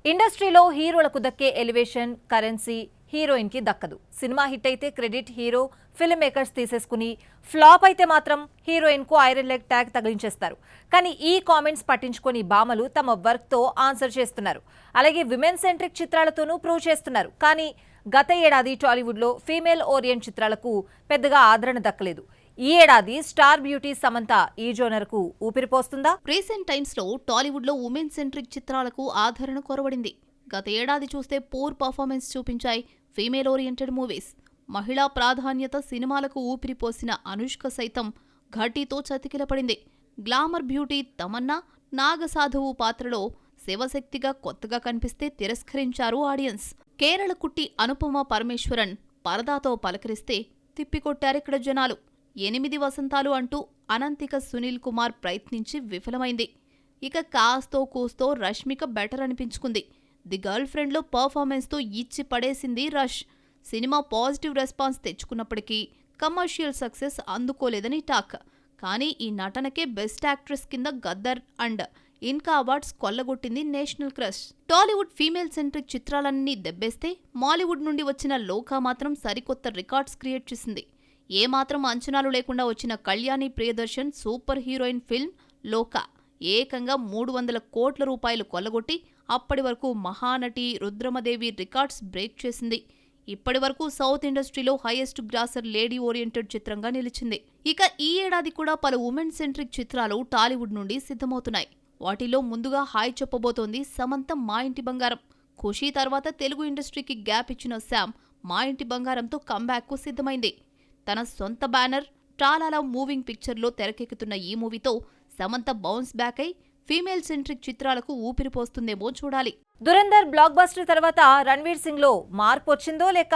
ఇండస్ట్రీలో హీరోలకు దక్కే ఎలివేషన్ కరెన్సీ హీరోయిన్ కి దక్కదు. సినిమా హిట్ అయితే క్రెడిట్ హీరో ఫిల్మ్ మేకర్స్ తీసేసుకుని, ఫ్లాప్ అయితే మాత్రం హీరోయిన్ కు ఐరన్ లెగ్ ట్యాగ్ తగిలించేస్తారు. కానీ ఈ కామెంట్స్ పట్టించుకొని భామలు తమ వర్క్ తో ఆన్సర్ చేస్తున్నారు. అలాగే విమెన్ సెంట్రిక్ చిత్రాలతోనూ ప్రూవ్ చేస్తున్నారు. కానీ గత ఏడాది టాలీవుడ్ లో ఫీమేల్ ఓరియంట్ చిత్రాలకు పెద్దగా ఆదరణ దక్కలేదు. ఈ ఏడాది స్టార్ బ్యూటీ సమంత ఈ జోనర్ కు ఊపిరిపోస్తుందా? రీసెంట్ టైమ్స్ లో టాలీవుడ్ లో ఉమెన్ సెంట్రిక్ చిత్రాలకు ఆదరణ కొరవడింది. గత ఏడాది చూస్తే పూర్ పర్ఫార్మెన్స్ చూపించాయి ఫీమేల్ ఓరియంటెడ్ మూవీస్. మహిళా ప్రాధాన్యత సినిమాలకు ఊపిరిపోసిన అనుష్క సైతం ఘాటీతో చతికిలపడింది. గ్లామర్ బ్యూటీ తమన్నా నాగసాధువు పాత్రలో శివశక్తిగా కొత్తగా కనిపిస్తే తిరస్కరించారు ఆడియన్స్. కేరళ కుట్టి అనుపమ పరమేశ్వరన్ పరదాతో పలకరిస్తే తిప్పికొట్టారిక్కడ జనాలు. 8 వసంతాలు అంటూ అనంతిక సునీల్ కుమార్ ప్రయత్నించి విఫలమైంది. ఇక కాస్తో కూస్తో రష్మిక బెటర్ అనిపించుకుంది. ది గర్ల్ ఫ్రెండ్లో పర్ఫార్మెన్స్తో ఇచ్చి పడేసింది రష్. సినిమా పాజిటివ్ రెస్పాన్స్ తెచ్చుకున్నప్పటికీ కమర్షియల్ సక్సెస్ అందుకోలేదని టాక్. కానీ ఈ నటనకే బెస్ట్ యాక్ట్రెస్ కింద గద్దర్ అండ్ ఇన్కా అవార్డ్స్ కొల్లగొట్టింది national crush. Tollywood female centric చిత్రాలన్నీ దెబ్బేస్తే మాలీవుడ్ నుండి వచ్చిన లోకా మాత్రం సరికొత్త రికార్డ్స్ క్రియేట్ చేసింది. ఏమాత్రం అంచనాలు లేకుండా వచ్చిన Kalyani Priyadarshan super heroine film లోకా ఏకంగా 300 కోట్ల రూపాయలు కొల్లగొట్టి అప్పటి వరకు మహానటి రుద్రమదేవి రికార్డ్స్ బ్రేక్ చేసింది. ఇప్పటి వరకు సౌత్ ఇండస్ట్రీలో హైయెస్ట్ గ్రాసర్ లేడీ ఓరియంటెడ్ చిత్రంగా నిలిచింది. ఇక ఈ ఏడాది కూడా పలు ఉమెన్ సెంట్రిక్ చిత్రాలు టాలీవుడ్ నుండి సిద్ధమవుతున్నాయి. వాటిలో ముందుగా హాయ్ చెప్పబోతోంది సమంత మా ఇంటి బంగారం. ఖుషీ తర్వాత తెలుగు ఇండస్ట్రీకి గ్యాప్ ఇచ్చిన శామ్ మా ఇంటి బంగారంతో కంబ్యాక్కు సిద్ధమైంది. తన సొంత బ్యానర్ ట్రాలాలా మూవింగ్ పిక్చర్లో తెరకెక్కుతున్న ఈ మూవీతో సమంత బౌన్స్ బ్యాక్ అయి ఫీమేల్ సెంట్రిక్ చిత్రాలకు ఊపిరిపోస్తుందేమో చూడాలి. దురంధర్ బ్లాక్ బస్టర్ తర్వాత రణ్వీర్ సింగ్ లో మార్పు వచ్చిందో, లేక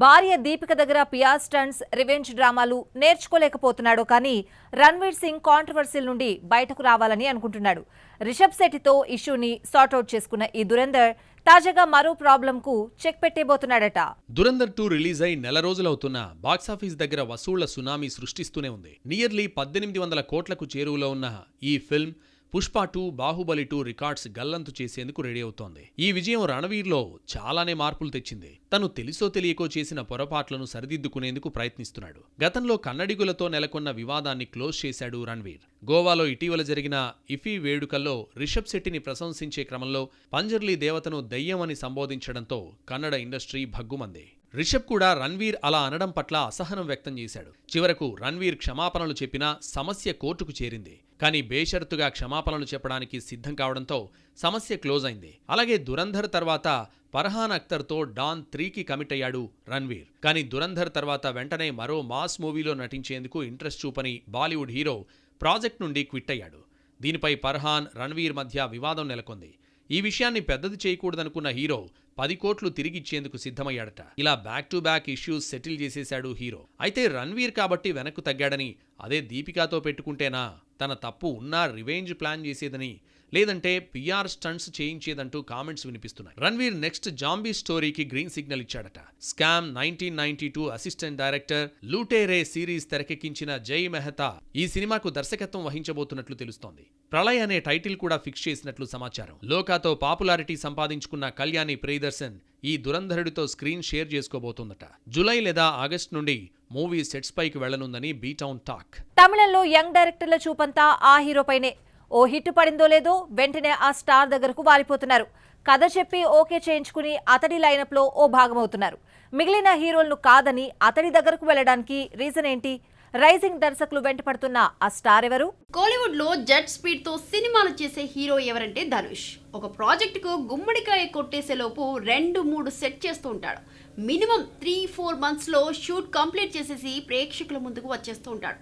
భార్య దీపిక దగ్గర పిఆర్ స్టంట్స్ రివెంజ్ డ్రామాలు నేర్చుకోలేకపోతున్నాడో కానీ రణ్వీర్ సింగ్ కాంట్రవర్సీల నుండి బయటకు రావాలని అనుకుంటున్నాడు. రిషబ్ శెట్టితో ఇష్యూని సార్ట్అవుట్ చేసుకున్న ఈ దురంధర్ తాజాగా మరో ప్రాబ్లం కు చెక్ పెట్టేబోతున్నాడట. దురంధర్ 2 రిలీజ్ అయి నెల రోజులవుతున్నా బాక్సాఫీస్ దగ్గర వసూళ్ల సునామీ సృష్టిస్తూనే ఉంది. నియర్లీ 1800 కోట్లకు చేరువలో ఉన్న ఈ ఫిల్మ్ పుష్ప 2, బాహుబలి 2 రికార్డ్స్ గల్లంతు చేసేందుకు రెడీ అవుతోంది. ఈ విజయం రణవీర్లో చాలానే మార్పులు తెచ్చింది. తను తెలిసో తెలియకో చేసిన పొరపాట్లను సరిదిద్దుకునేందుకు ప్రయత్నిస్తున్నాడు. గతంలో కన్నడిగులతో నెలకొన్న వివాదాన్ని క్లోజ్ చేశాడు రణ్వీర్. గోవాలో ఇటీవల జరిగిన ఇఫీ వేడుకల్లో రిషబ్ శెట్టిని ప్రశంసించే క్రమంలో పంజర్లీ దేవతను దయ్యమని సంబోధించడంతో కన్నడ ఇండస్ట్రీ భగ్గుమంది. రిషబ్ కూడా రణ్వీర్ అలా అనడం పట్ల అసహనం వ్యక్తం చేశాడు. చివరకు రణ్వీర్ క్షమాపణలు చెప్పినా సమస్య కోర్టుకు చేరింది. కానీ బేషరతుగా క్షమాపణలు చెప్పడానికి సిద్ధం కావడంతో సమస్య క్లోజ్ అయింది. అలాగే దురంధర్ తర్వాత ఫర్హాన్ అఖ్తర్తో డాన్ 3కి కమిట్ అయ్యాడు రణ్వీర్. కానీ దురంధర్ తర్వాత వెంటనే మరో మాస్ మూవీలో నటించేందుకు ఇంట్రెస్ట్ చూపని బాలీవుడ్ హీరో ప్రాజెక్ట్ నుండి క్విట్ అయ్యాడు. దీనిపై ఫర్హాన్, రణ్వీర్ మధ్య వివాదం నెలకొంది. ఈ విషయాన్ని పెద్దది చేయకూడదనుకున్న హీరో 10 కోట్లు తిరిగిచ్చేందుకు సిద్ధమయ్యాడట. ఇలా back to back issues settle చేసేశాడు హీరో. అయితే రణ్వీర్ కాబట్టి వెనక్కు తగ్గాడని, అదే దీపికాతో పెట్టుకుంటేనా తన తప్పు ఉన్నా రివెంజ్ ప్లాన్ చేసేదని, లేదంటే పిఆర్ స్టంట్స్ చేయించేదంటూ కామెంట్స్ వినిపిస్తున్నాయి. రణ్వీర్ నెక్స్ట్ జాంబీ స్టోరీకి గ్రీన్ సిగ్నల్ ఇచ్చాడట. Scam 1992 assistant director Lootere series తెరకెక్కించిన జై మెహతా ఈ సినిమాకు దర్శకత్వం వహించబోతున్నట్లు తెలుస్తోంది. ప్రళయ్ అనే టైటిల్ కూడా ఫిక్స్ చేసినట్లు సమాచారం. లోకాతో పాపులారిటీ సంపాదించుకున్న కళ్యాణి ప్రియదర్శన్ ఈ దురంధరుడితో స్క్రీన్ షేర్ చేసుకోబోతుందట. జూలై లేదా ఆగస్టు నుండి మూవీ సెట్స్ పైకి వెళ్లనుందని బీటౌన్ టాక్. తమిళంలో యంగ్ డైరెక్టర్ల చూపంతా ఆ హీరోపైనే. ఓ హిట్ పడిందో లేదో వెంటనే ఆ స్టార్ దగ్గరకు వాలిపోతున్నారు. కథ చెప్పి ఓకే చేయించుకుని అతడి లైనప్ లో ఓ భాగమవుతున్నారు. మిగిలిన హీరోలను కాదని అతడి దగ్గరకు వెళ్లడానికి రీజన్ ఏంటి? రైజింగ్ దర్శకులు వెంటపడుతున్న ఆ స్టార్ ఎవరు? కోలీవుడ్ లో జెట్ స్పీడ్ తో సినిమాలు చేసే హీరో ఎవరంటే ధనుష్. ఒక ప్రాజెక్ట్ కు గుమ్మడికాయ కొట్టేసే లోపు 2-3 సెట్ చేస్తూ ఉంటాడు. మినిమం 3-4 months లో షూట్ కంప్లీట్ చేసేసి ప్రేక్షకుల ముందుకు వచ్చేస్తూ ఉంటాడు.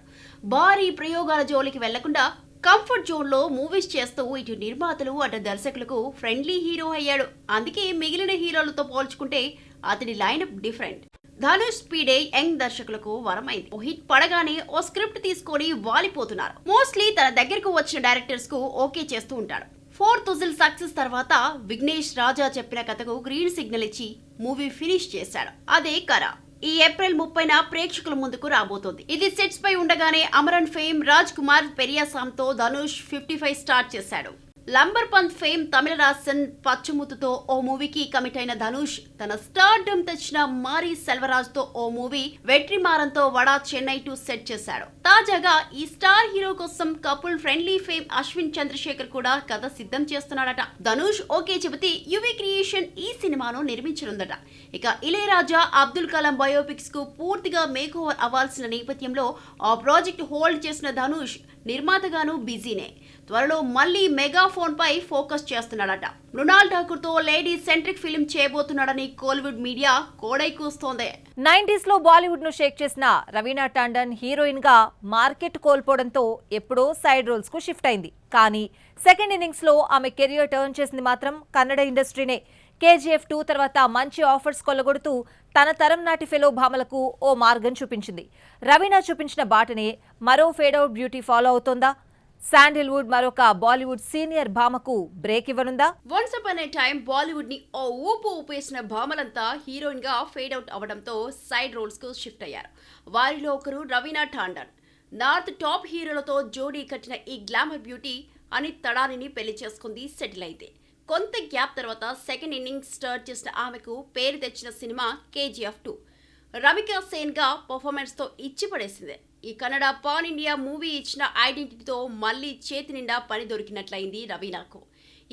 భారీ ప్రయోగాల జోలికి వెళ్లకుండా కంఫర్ట్ జోన్ లో మూవీస్ చేస్తూ ఇటు నిర్మాతలు అటు దర్శకులకు ఫ్రెండ్లీ హీరో అయ్యాడు. అందుకే మిగిలిన హీరోలతో పోల్చుకుంటే అతని లైనప్ డిఫరెంట్. ధనుష్ స్పీడే యంగ్ దర్శకులకు వరమైంది. ఓ హిట్ పడగానే ఓ స్క్రిప్ట్ తీసుకొని వాలిపోతున్నారు. మోస్ట్లీ తన దగ్గరకు వచ్చిన డైరెక్టర్స్ కు ఓకే చేస్తూ ఉంటాడు. 4th Uzzil సక్సెస్ తర్వాత విఘ్నేష్ రాజా చెప్పిన కథకు గ్రీన్ సిగ్నల్ ఇచ్చి మూవీ ఫినిష్ చేశాడు. అదే కరా. ఈ ఏప్రిల్ 30న ప్రేక్షకుల ముందుకు రాబోతోంది. ఇది సెట్స్ పై ఉండగానే అమరన్ ఫేమ్ రాజ్ కుమార్ పెరియాసామ్తో ధనుష్ 55 స్టార్ట్ చేశాడు. లంబర్పంత్ ఫేమ్ తమిళ రాసన్ పచ్చముతుతో ఓ మూవీకి కమిట్ అయిన ధనుష్ తన స్టార్డమ్ తెచ్చిన మారీ సెల్వరాజ్ తో ఓ మూవీ వెట్రిమారంతో వడా చెన్నై టు సెట్ చేశాడు. తాజాగా ఈ స్టార్ హీరో కోసం couple friendly fame Ashwin Chandrasekhar కూడా కథ సిద్ధం చేస్తున్నాడట. ధనుష్ ఓకే చెబితే యువి క్రియేషన్ ఈ సినిమాను నిర్మించనుందట. ఇక ఇళయరాజా అబ్దుల్ కలాం బయోపిక్స్ కు పూర్తిగా మేక్ ఓవర్ అవ్వాల్సిన నేపథ్యంలో ఆ ప్రాజెక్ట్ హోల్డ్ చేసిన ధనుష్ నిర్మాతగాను బిజీనే. త్వరలో మళ్లీ మెగాఫోన్ పై ఫోకస్ చేస్తున్నాడట. మృణాల్ ఠాకూర్ తో లేడీ సెంట్రిక్ ఫిల్మ్ చేయబోతున్నాడని కోలీవుడ్ మీడియా కోడై కూస్తోంది. 90s లో బాలీవుడ్ ను షేక్ చేసిన రవీనా టాండన్ హీరోయిన్ గా మార్కెట్ కోల్పోవడంతో ఎప్పుడో సైడ్ రోల్స్ కు షిఫ్ట్ అయింది. కానీ సెకండ్ ఇన్నింగ్స్ లో ఆమె కెరియర్ టర్న్ చేసింది మాత్రం కన్నడ ఇండస్ట్రీనే. KGF 2 తర్వాత మంచి ఆఫర్స్ కొల్లగొడుతూ తన తరం నాటి ఫెలో భామలకు ఓ మార్గం చూపించింది. రవీనా చూపించిన బాటనే మరో ఫేడౌట్ బ్యూటీ ఫాలో అవుతోందా? శాండిల్వుడ్ మరొక బాలీవుడ్ సీనియర్ భామకు బ్రేక్ ఇవ్వనుందా? Once upon a time Bollywood ని ఓ ఊపేసిన భామలంతా హీరోయిన్ గా ఫేడ్ అవుట్ అవడంతో సైడ్ రోల్స్ కు షిఫ్ట్ అయ్యారు. వారిలో ఒకరు రవీనా టాండన్. నార్త్ టాప్ హీరోలతో జోడీ కట్టిన ఈ గ్లామర్ బ్యూటీ అనిత్ తడానిని పెళ్లి చేసుకుంది, సెటిల్ అయితే. కొంత గ్యాప్ తర్వాత సెకండ్ ఇన్నింగ్స్ స్టార్ట్ చేసిన ఆమెకు పేరు తెచ్చిన సినిమా KGF 2. రవికా సేన్ గా పర్ఫార్మెన్స్ తో ఇచ్చి పడేసింది. ఈ కన్నడ పాన్ ఇండియా మూవీ ఇచ్చిన ఐడెంటిటీతో మళ్లీ చేతి నిండా పని దొరికినట్లయింది రవీనాకు.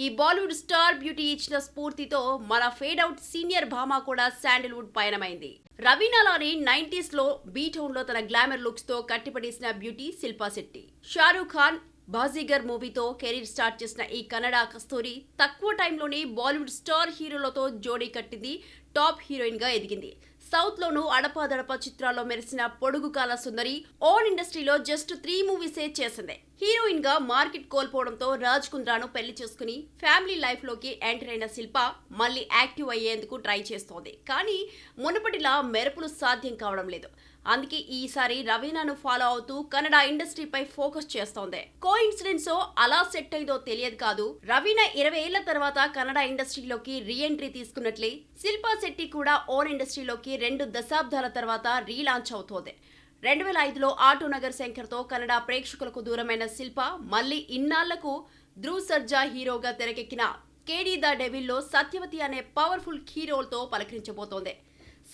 ఈ బాలీవుడ్ స్టార్ బ్యూటీ ఇచ్చిన స్ఫూర్తితో మన ఫేడ్ అవుట్ సీనియర్ భామ కూడా శాండిల్వుడ్ పయనమైంది. రవీనాలానే 90s లో బీటౌన్ లో తన గ్లామర్ లుక్స్ తో కట్టిపడేసిన బ్యూటీ శిల్పా శెట్టి. షారూక్ ఖాన్ బాజీగర్ మూవీతో కెరీర్ స్టార్ట్ చేసిన ఈ కన్నడ కస్తూరి తక్కువ టైంలోనే బాలీవుడ్ స్టార్ హీరోలతో జోడీ కట్టింది, టాప్ హీరోయిన్ గా ఎదిగింది. సౌత్ లోను అడపాదడప చిత్రాల్లో మెరిసిన పొడుగు కాల సుందరి ఓన్ ఇండస్ట్రీలో జస్ట్ 3 మూవీసే చేసింది. హీరోయిన్ గా మార్కెట్ కోల్పోవడంతో రాజ్ కుంద్రాను పెళ్లి చేసుకుని ఫ్యామిలీ లైఫ్ లోకి ఎంటర్ అయిన శిల్ప మళ్ళీ యాక్టివ్ అయ్యేందుకు ట్రై చేస్తోంది. కానీ మునుపటిలా మెరుపులు సాధ్యం కావడం లేదు. అందుకే ఈసారి రవీనాను ఫాలో అవుతూ కన్నడ ఇండస్ట్రీపై ఫోకస్ చేస్తోంది. కో ఇన్సిడెన్స్ అలా సెట్ అయిందో తెలియదు కాదు. రవీనా 20 ఏళ్ల తర్వాత కన్నడ ఇండస్ట్రీలోకి రీఎంట్రీ తీసుకున్నట్లే శిల్పా శెట్టి కూడా ఓన్ ఇండస్ట్రీలోకి 2 దశాబ్దాల తర్వాత రీలాంచ్ అవుతోంది. 2005లో ఆటో నగర్ శంకర్తో కన్నడ ప్రేక్షకులకు దూరమైన శిల్ప మళ్లీ ఇన్నాళ్లకు ధ్రువ్ సర్జా హీరోగా తెరకెక్కిన కేడీ ద డెవిల్లో సత్యవతి అనే పవర్ఫుల్ హీరోలతో పలకరించబోతోంది.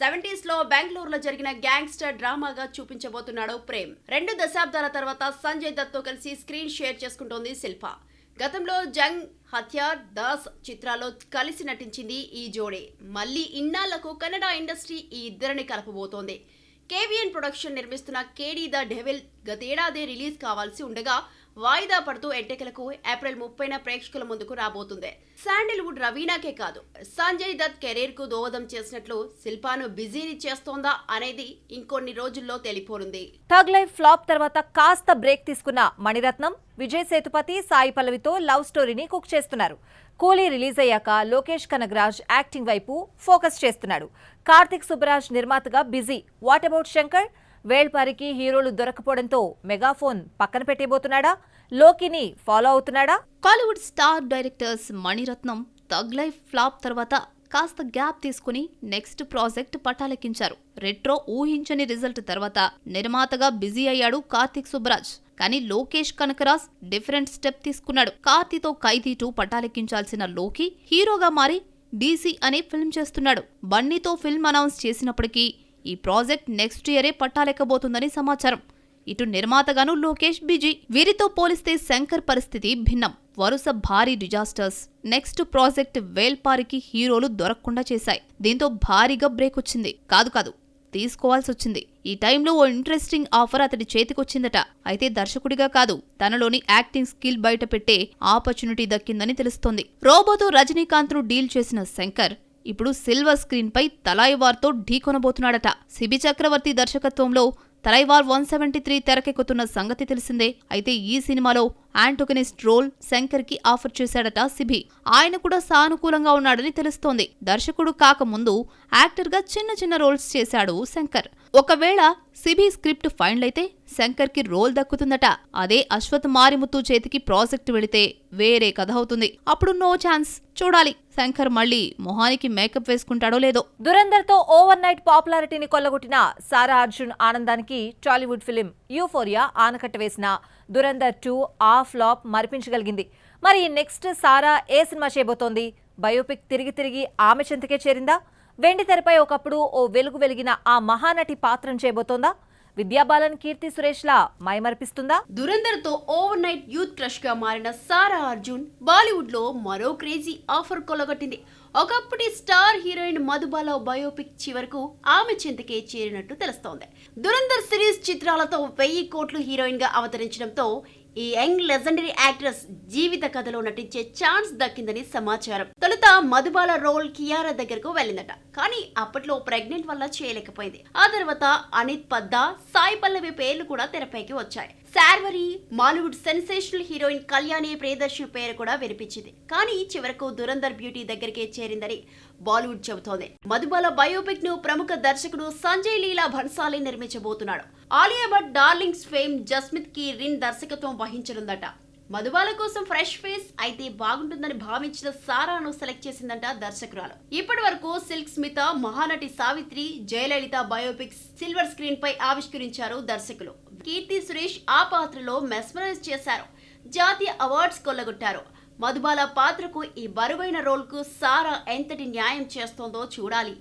70s లో బెంగళూరులో జరిగిన గ్యాంగ్స్టర్ డ్రామాగా చూపించబోతున్నాడు ప్రేమ్. 2 దశాబ్దాల తర్వాత సంజయ్ దత్ తో కలిసి స్క్రీన్ షేర్ చేసుకుంటోంది శిల్ప. గతంలో జంగ్, హథ్యార్, దాస్ చిత్రాల్లో కలిసి నటించింది ఈ జోడీ. మళ్లీ ఇన్నాళ్లకు కన్నడ ఇండస్ట్రీ ఈ ఇద్దరిని కలపబోతోంది. KVN ప్రొడక్షన్ నిర్మిస్తున్న కేడీ ద డెవిల్ గతేడాది రిలీజ్ కావాల్సి ఉండగా వాయిదా పడుతూ ఎట్టెకలకు ఏప్రిల్ 30న ప్రేక్షకుల ముందుకు రాబోతుంది. శాండిల్వుడ్ రవీనాకే కాదు, సంజయ్ దత్ కెరీర్ కు దోహదం చేసినట్లు శిల్పాను బిజీని చేస్తోందా అనేది ఇంకొన్ని రోజుల్లో తెలిపోనుంది. థగ్ లైఫ్ ఫ్లాప్ తర్వాత కాస్త బ్రేక్ తీసుకున్న మణిరత్నం, విజయ్ సేతుపతి, సాయి పల్లవితో లవ్ స్టోరీని కుక్ చేస్తున్నారు. కూలీ రిలీజ్ అయ్యాక లోకేష్ కనగరాజ్ యాక్టింగ్ వైపు ఫోకస్ చేస్తున్నాడు. కార్తిక్ సుబ్బరాజ్ నిర్మాతగా బిజీ. What about Shankar? వేల్పారికి హీరోలు దొరకపోవడంతో మెగాఫోన్ పక్కన పెట్టేబోతున్నాడా? లోకిని ఫాలో అవుతున్నాడా? Kollywood star directors Mani Ratnam Thug Life flop తర్వాత కాస్త గ్యాప్ తీసుకుని నెక్స్ట్ ప్రాజెక్ట్ పట్టాలెక్కించారు. రెట్రో ఊహించని రిజల్ట్ తర్వాత నిర్మాతగా బిజీ అయ్యాడు కార్తిక్ సుబ్బరాజ్. కానీ లోకేష్ కనకరాజ్ డిఫరెంట్ స్టెప్ తీసుకున్నాడు. కార్తీతో ఖైదీ 2 పట్టాలెక్కించాల్సిన లోకి హీరోగా మారి డీసీ అనే ఫిల్మ్ చేస్తున్నాడు. బన్నీతో ఫిల్మ్ అనౌన్స్ చేసినప్పటికీ ఈ ప్రాజెక్ట్ నెక్స్ట్ ఇయరే పట్టాలెక్కబోతుందని సమాచారం. ఇటు నిర్మాతగాను లోకేష్ బిజీ. వీరితో పోలిస్తే శంకర్ పరిస్థితి భిన్నం. వరుస భారీ డిజాస్టర్స్ నెక్స్ట్ ప్రాజెక్ట్ వేల్పారికి హీరోలు దొరకకుండా చేశాయి. దీంతో భారీగా బ్రేక్ వచ్చింది. కాదు తీసుకోవాల్సి వచ్చింది. ఈ టైంలో ఓ ఇంట్రెస్టింగ్ ఆఫర్ అతడి చేతికొచ్చిందట. అయితే దర్శకుడిగా కాదు, తనలోని యాక్టింగ్ స్కిల్ బయట పెట్టే ఆపర్చునిటీ దక్కిందని తెలుస్తోంది. రోబోతో రజనీకాంత్ను డీల్ చేసిన శంకర్ ఇప్పుడు సిల్వర్ స్క్రీన్ పై తలైవార్తో ఢీకొనబోతున్నాడట. సిబి చక్రవర్తి దర్శకత్వంలో తలైవార్ 173 తెరకెక్కుతున్న సంగతి తెలిసిందే. అయితే ఈ సినిమాలో యాంటోగనిస్ట్ రోల్ శంకర్ కి ఆఫర్ చేశాడట సిబి. ఆయన కూడా సానుకూలంగా ఉన్నాడని తెలుస్తోంది. దర్శకుడు కాకముందు యాక్టర్ గా చిన్న రోల్స్ చేశాడు శంకర్. ఒకవేళ సిబి స్క్రిప్ట్ ఫైనల్ అయితే శంకర్ కి రోల్ దక్కుతుందట. అదే అశ్వత్ మారిముత్తు చేతికి ప్రాజెక్ట్ వెళితే వేరే కథ అవుతుంది. అప్పుడు నో ఛాన్స్. చూడాలి శంకర్ మళ్ళీ మొహానికి మేకప్ వేసుకుంటాడో లేదో. దురందర్ తో ఓవర్ నైట్ పాపులారిటీని కొల్లగొట్టిన సారా అర్జున్ ఆనందానికి టాలీవుడ్ ఫిలిం యూఫోరియా ఆనకట్ట వేసిన దురందర్ 2 ఆ ఫ్లాప్ మరిపించగలిగింది. మరి నెక్స్ట్ సారా ఏ సినిమా చేయబోతోంది? బయోపిక్ తిరిగి తిరిగి ఆమె చెంతకే చేరిందా? వెండి తెరపై ఒకప్పుడు ఓ వెలుగు వెలిగిన ఆ మహానటి పాత్రను చేయబోతోందా? విద్యాబాలన్, కీర్తి సురేష్లా మైమర్పిస్తుందా? దురందర్ తో ఓవర్ నైట్ యూత్ క్రష్ గా మారిన సారా అర్జున్ బాలీవుడ్ లో మరో క్రేజీ ఆఫర్ కొలగొట్టింది. ఒకప్పటి స్టార్ హీరోయిన్ మధుబాల బయోపిక్ చివరకు ఆమె చింతకే చేరినట్టు తెలుస్తోంది. దురందర్ సిరీస్ చిత్రాలతో 1000 కోట్లు హీరోయిన్ గా అవతరించడంతో ఈ యంగ్ లెజెండరీ యాక్ట్రెస్ జీవిత కథలో నటించే ఛాన్స్ దక్కిందని సమాచారం. తొలుత మధుబాల రోల్ కియారా దగ్గరకు వెళ్ళిందట. కానీ అప్పట్లో ప్రెగ్నెంట్ వల్ల చేయలేకపోయింది. ఆ తర్వాత అనిత్ పద్దా, సాయి పల్లవి పేర్లు కూడా తెరపైకి వచ్చాయి. శార్వరి, మాలీవుడ్ సెన్సేషనల్ హీరోయిన్ కళ్యాణి ప్రియదర్శన్ పేరు కూడా వినిపించింది. కానీ చివరకు దురందర్ బ్యూటీ దగ్గరికే చేరిందని బాలీవుడ్ చెబుతోంది. మధుబాల బయోపిక్ ను ప్రముఖ దర్శకుడు సంజయ్ లీలా భన్సాలి నిర్మించబోతున్నాడు. ఆలియా భట్ డార్లింగ్స్ ఫేమ్ జస్మిత్ కి రిన్ దర్శకత్వం వహించనుందట. మధుబాల కోసం ఫ్రెష్ ఫేస్ అయితే బాగుంటుందని భావించిన సారాను సెలెక్ట్ చేసిందంట దర్శకురాలు. ఇప్పటి వరకు Silk Smitha, Mahanati Savitri, Jayalalithaa biopics silver screen పై ఆవిష్కరించారు దర్శకులు. కీర్తి సురేష్ ఆ పాత్రలో మెస్మరైజ్ చేశారు. జాతీయ అవార్డ్స్ కొల్లగొట్టారు. మధుబాల పాత్రకు ఈ బరువైన రోల్ కు సారా ఎంతటి న్యాయం చేస్తోందో చూడాలి.